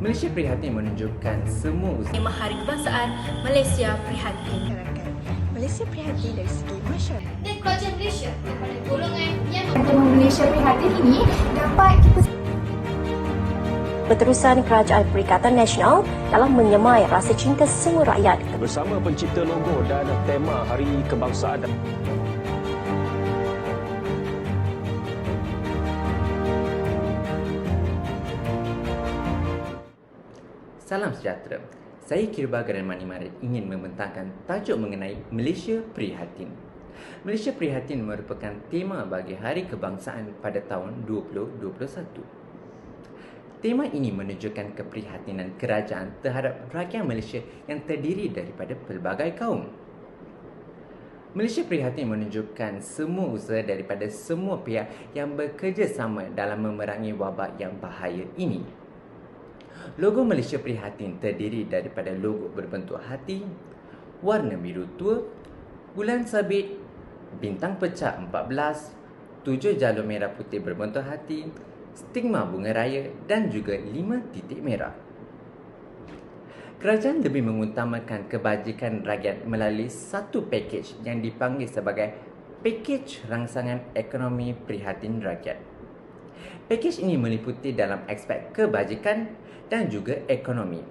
Malaysia Prihatin menunjukkan semua usaha Tema Hari Kebangsaan Malaysia Prihatin. Malaysia prihatin dari segi masyarakat. Dan kerajaan Malaysia kepada golongan yang Tema Malaysia Prihatin ini dapat Berterusan Kerajaan Perikatan Nasional dalam menyemai rasa cinta semua rakyat. Bersama pencipta logo dan tema Hari Kebangsaan. Salam sejahtera. Saya Kirba Garan Mani Marit ingin membentangkan tajuk mengenai Malaysia Prihatin. Malaysia Prihatin merupakan tema bagi Hari Kebangsaan pada tahun 2021. Tema ini menunjukkan keprihatinan kerajaan terhadap rakyat Malaysia yang terdiri daripada pelbagai kaum. Malaysia Prihatin menunjukkan semua usaha daripada semua pihak yang bekerjasama dalam memerangi wabak yang bahaya ini. Logo Malaysia Prihatin terdiri daripada logo berbentuk hati, warna biru tua, bulan sabit, bintang pecah 14, 7 jalur merah putih berbentuk hati, stigma bunga raya dan juga 5 titik merah. Kerajaan lebih mengutamakan kebajikan rakyat melalui satu pakej yang dipanggil sebagai Pakej Rangsangan Ekonomi Prihatin Rakyat. Pakej ini meliputi dalam aspek kebajikan dan juga ekonomi.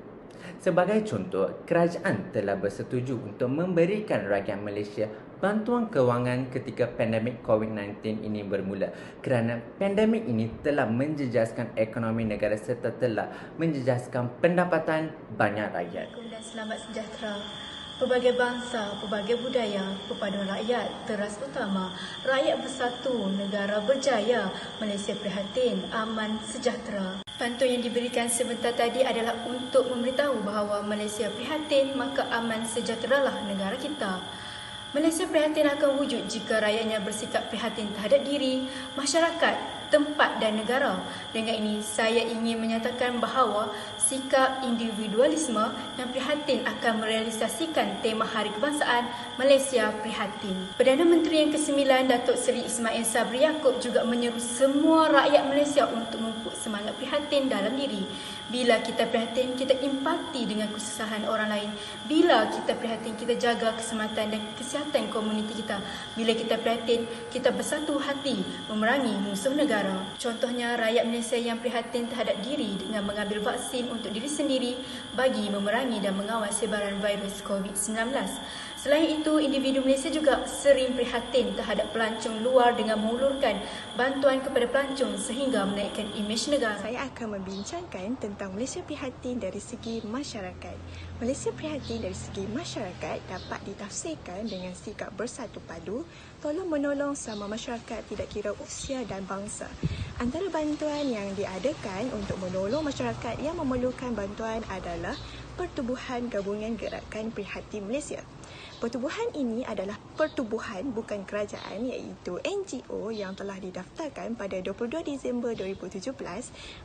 Sebagai contoh, kerajaan telah bersetuju untuk memberikan rakyat Malaysia bantuan kewangan ketika pandemik COVID-19 ini bermula kerana pandemik ini telah menjejaskan ekonomi negara serta telah menjejaskan pendapatan banyak rakyat. Dan selamat sejahtera. Pelbagai bangsa, pelbagai budaya, perpaduan rakyat, teras utama, rakyat bersatu, negara berjaya, Malaysia prihatin, aman, sejahtera. Pantun yang diberikan sebentar tadi adalah untuk memberitahu bahawa Malaysia prihatin, maka aman sejahteralah negara kita. Malaysia prihatin akan wujud jika rakyatnya bersikap prihatin terhadap diri, masyarakat, tempat dan negara. Dengan ini, saya ingin menyatakan bahawa sikap individualisme yang prihatin akan merealisasikan tema Hari Kebangsaan Malaysia Prihatin. Perdana Menteri yang ke-9 Datuk Seri Ismail Sabri Yaakob juga menyeru semua rakyat Malaysia untuk memupuk semangat prihatin dalam diri. Bila kita prihatin, kita empati dengan kesusahan orang lain. Bila kita prihatin, kita jaga keselamatan dan kesihatan komuniti kita. Bila kita prihatin, kita bersatu hati memerangi musuh negara. Contohnya, rakyat Malaysia yang prihatin terhadap diri dengan mengambil vaksin untuk diri sendiri bagi memerangi dan mengawal sebaran virus COVID-19. Selain itu, individu Malaysia juga sering prihatin terhadap pelancong luar dengan mengulurkan bantuan kepada pelancong sehingga menaikkan imej negara. Saya akan membincangkan tentang Malaysia prihatin dari segi masyarakat. Malaysia prihatin dari segi masyarakat dapat ditafsirkan dengan sikap bersatu padu, tolong menolong sama masyarakat tidak kira usia dan bangsa. Antara bantuan yang diadakan untuk menolong masyarakat yang memerlukan bantuan adalah Pertubuhan Gabungan Gerakan Prihatin Malaysia. Pertubuhan ini adalah pertubuhan bukan kerajaan iaitu NGO yang telah didaftarkan pada 22 Disember 2017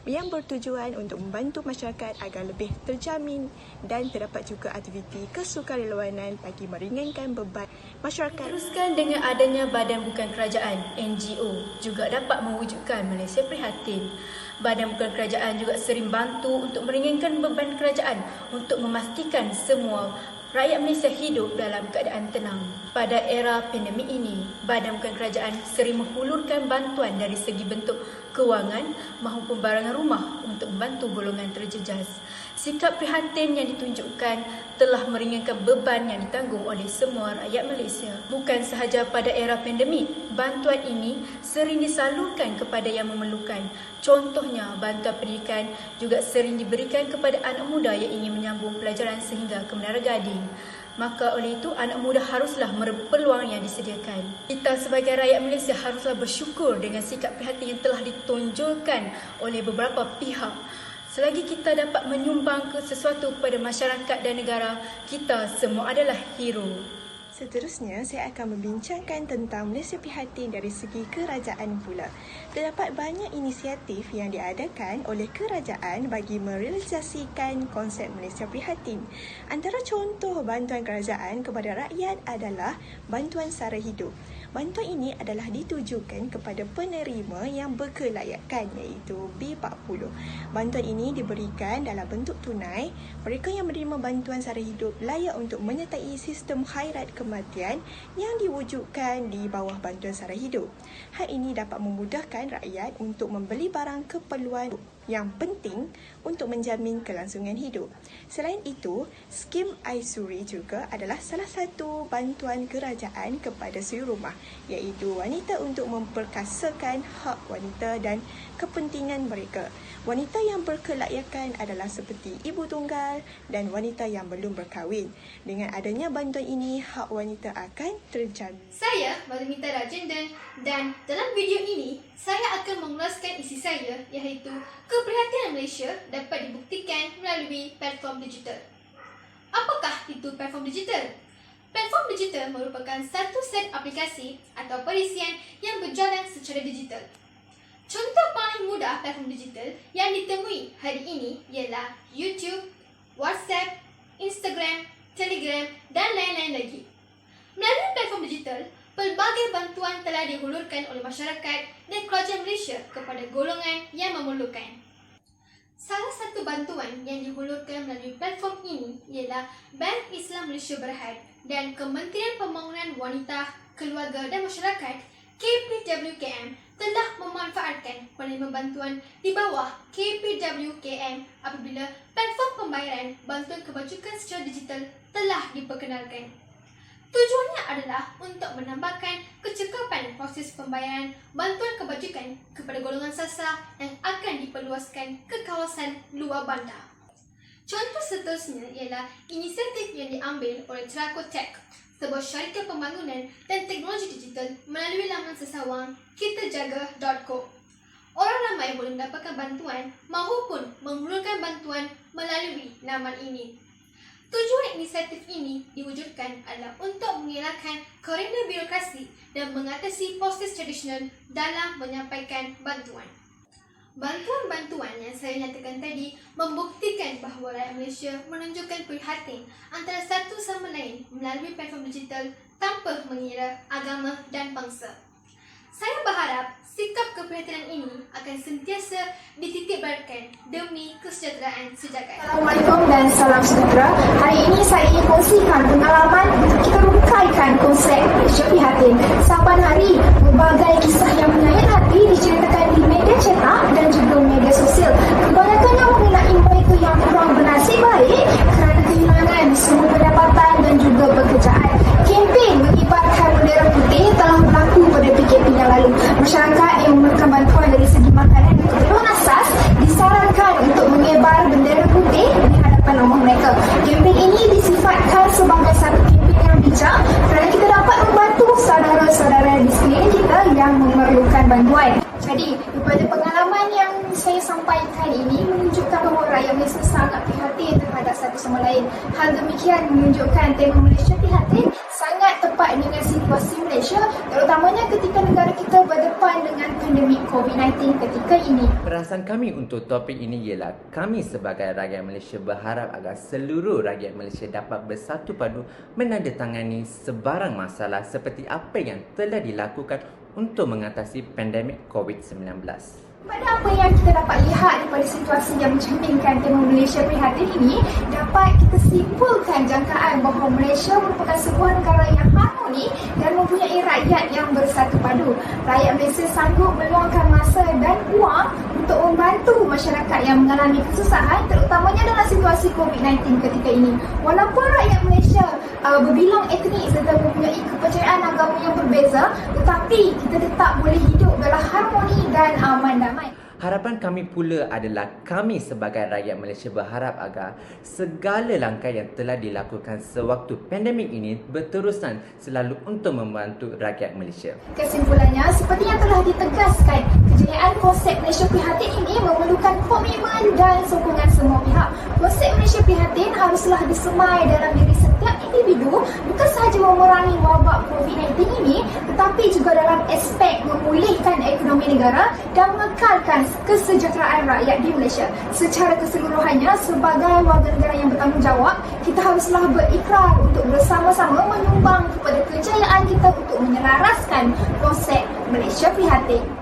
yang bertujuan untuk membantu masyarakat agar lebih terjamin dan terdapat juga aktiviti kesukarelawanan bagi meringankan beban masyarakat. Teruskan dengan adanya badan bukan kerajaan, NGO, juga dapat mewujudkan Malaysia Prihatin. Badan bukan kerajaan juga sering bantu untuk meringankan beban kerajaan untuk memastikan semua rakyat Malaysia hidup dalam keadaan tenang. Pada era pandemik ini, badan bukan kerajaan sering menghulurkan bantuan dari segi bentuk kewangan maupun barangan rumah untuk membantu golongan terjejas. Sikap prihatin yang ditunjukkan telah meringankan beban yang ditanggung oleh semua rakyat Malaysia. Bukan sahaja pada era pandemik, bantuan ini sering disalurkan kepada yang memerlukan. Contohnya, bantuan pendidikan juga sering diberikan kepada anak muda yang ingin menyambung pelajaran sehingga ke Menara Gading. Maka oleh itu, anak muda haruslah merebut peluang yang disediakan. Kita sebagai rakyat Malaysia haruslah bersyukur dengan sikap prihatin yang telah ditonjolkan oleh beberapa pihak. Selagi kita dapat menyumbang sesuatu kepada masyarakat dan negara, kita semua adalah hero. Seterusnya, saya akan membincangkan tentang Malaysia Prihatin dari segi kerajaan pula. Terdapat banyak inisiatif yang diadakan oleh kerajaan bagi merealisasikan konsep Malaysia Prihatin. Antara contoh bantuan kerajaan kepada rakyat adalah bantuan sara hidup. Bantuan ini adalah ditujukan kepada penerima yang berkelayakan iaitu B40. Bantuan ini diberikan dalam bentuk tunai. Mereka yang menerima bantuan sara hidup layak untuk menyertai sistem khairat kematian yang diwujudkan di bawah bantuan sara hidup. Hal ini dapat memudahkan rakyat untuk membeli barang keperluan yang penting untuk menjamin kelangsungan hidup. Selain itu, skim Aisuri juga adalah salah satu bantuan kerajaan kepada suri rumah, iaitu wanita untuk memperkasakan hak wanita dan kepentingan mereka. Wanita yang berkelayakan adalah seperti ibu tunggal dan wanita yang belum berkahwin. Dengan adanya bantuan ini, hak wanita akan terjamin. Saya Madhumita Rajendran dan dalam video ini saya akan mengulaskan isi saya iaitu keprihatinan Malaysia dapat dibuktikan melalui platform digital. Apakah itu platform digital? Platform digital merupakan satu set aplikasi atau perisian yang berjalan secara digital. Contoh paling mudah platform digital yang ditemui hari ini ialah YouTube, WhatsApp, Instagram, Telegram dan lain-lain lagi. Melalui platform digital, pelbagai bantuan telah dihulurkan oleh masyarakat dan kerajaan Malaysia kepada golongan yang memerlukan. Salah satu bantuan yang dihulurkan melalui platform ini ialah Bank Islam Malaysia Berhad dan Kementerian Pembangunan Wanita, Keluarga dan Masyarakat KPWKM telah memanfaatkan penerima bantuan di bawah KPWKM apabila platform pembayaran bantuan kebajikan secara digital telah diperkenalkan. Tujuannya adalah untuk menambahkan kecekapan proses pembayaran bantuan kebajikan kepada golongan sasar yang akan diperluaskan ke kawasan luar bandar. Contoh seterusnya ialah inisiatif yang diambil oleh Teraco Tech, sebuah syarikat pembangunan dan teknologi digital melalui laman sesawang kitajaga.co. Orang ramai boleh mendapatkan bantuan maupun menghulurkan bantuan melalui laman ini. Tujuan inisiatif ini diwujudkan adalah untuk mengelakkan kerana birokrasi dan mengatasi proses tradisional dalam menyampaikan bantuan. Bantuan-bantuan yang saya nyatakan tadi membuktikan bahawa rakyat Malaysia menunjukkan prihatin antara satu sama lain melalui platform digital tanpa mengira agama dan bangsa. Saya berharap sikap keprihatinan ini akan sentiasa dititikberatkan demi kesejahteraan sejagat. Assalamualaikum dan salam sejahtera. Hari ini saya ingin kongsikan pengalaman untuk kita mengkaitkan konsep Malaysia Prihatin. Saban hari, berbagai kisah yang menyayat hati diceritakan di media cetak dan juga media sosial. Kebanyakannya mengenai mereka yang kurang bernasib baik kerana kehilangan semua pendapatan dan juga pekerjaan. Kempen mengibarkan bendera putih telah berlaku pada PKP yang lalu. Masyarakat yang memerlukan bantuan dari segi makanan dan keperluan asas disarankan untuk mengibar bendera putih di hadapan rumah mereka. Kempen ini disifatkan sebagai satu kempen yang bijak kerana kita dapat membantu saudara-saudara di sekeliling kita yang memerlukan bantuan. Jadi, daripada pengalaman yang saya sampaikan ini menunjukkan bahawa rakyat Malaysia sangat prihatin terhadap satu sama lain. Hal demikian menunjukkan tema Malaysia Prihatin sangat tepat dengan situasi Malaysia, terutamanya ketika negara kita berdepan dengan pandemik COVID-19 ketika ini. Perasaan kami untuk topik ini ialah kami sebagai rakyat Malaysia berharap agar seluruh rakyat Malaysia dapat bersatu padu menandatangani sebarang masalah seperti apa yang telah dilakukan untuk mengatasi pandemik COVID-19. Pada apa yang kita dapat lihat daripada situasi yang mencerminkan tema Malaysia Prihatin ini, dapat kita simpulkan jangkaan bahawa Malaysia merupakan sebuah negara yang harmoni dan mempunyai rakyat yang bersatu padu. Rakyat Malaysia sanggup meluangkan masa dan wang untuk membantu masyarakat yang mengalami kesusahan, terutamanya dalam situasi COVID-19 ketika ini. Walaupun rakyat Malaysia berbilang etnik serta mempunyai kepercayaan agama yang berbeza, tetapi kita tetap boleh hidup dalam harmoni dan aman damai. Harapan kami pula adalah kami sebagai rakyat Malaysia berharap agar segala langkah yang telah dilakukan sewaktu pandemik ini berterusan selalu untuk membantu rakyat Malaysia. Kesimpulannya, seperti yang telah ditegaskan, kejayaan konsep Malaysia Prihatin ini memerlukan komitmen dan sokongan semua pihak. Konsep Malaysia Prihatin haruslah disemai dalam diri setiap individu bukan sahaja memerangi wabak COVID-19 ini, tetapi juga dalam aspek memulihkan ekonomi negara dan mengekalkan kesejahteraan rakyat di Malaysia. Secara keseluruhannya, sebagai warga negara yang bertanggungjawab, kita haruslah berikrar untuk bersama-sama menyumbang kepada kejayaan kita untuk menyelaraskan konsep Malaysia Prihatin.